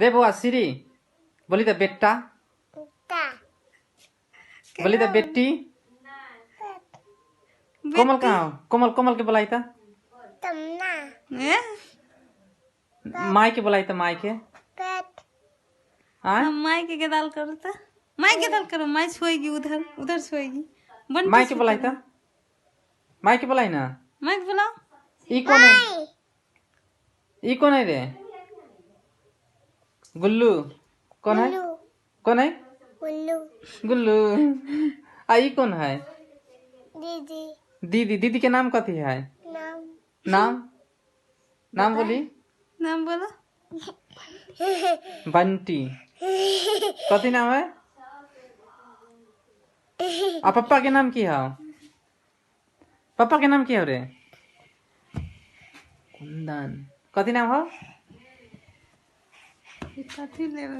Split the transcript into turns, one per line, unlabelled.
रे बुआ सिरी बोली तो बेटा बोली तो बेटी कोमल कहाँ हो? कोमल कोमल के बुलाई था माई के बुलाई था माई के हाँ
माई के दाल करो तो माई के दाल करो माई सोएगी उधर उधर सोएगी
माई के बुलाई था माई के बुलाई ना
माई के बुलाओ
ई कौन है ई कौन है रे गुल्लू कौन है कौन है गुल्लू आई कौन है
दीदी
दीदी दीदी के नाम कथी है नाम नाम बोली
नाम बोलो
बंटी कथी नाम है आ पप्पा के नाम की है पप्पा के नाम की है रे कुंदन कथी नाम हो
कथी लेवे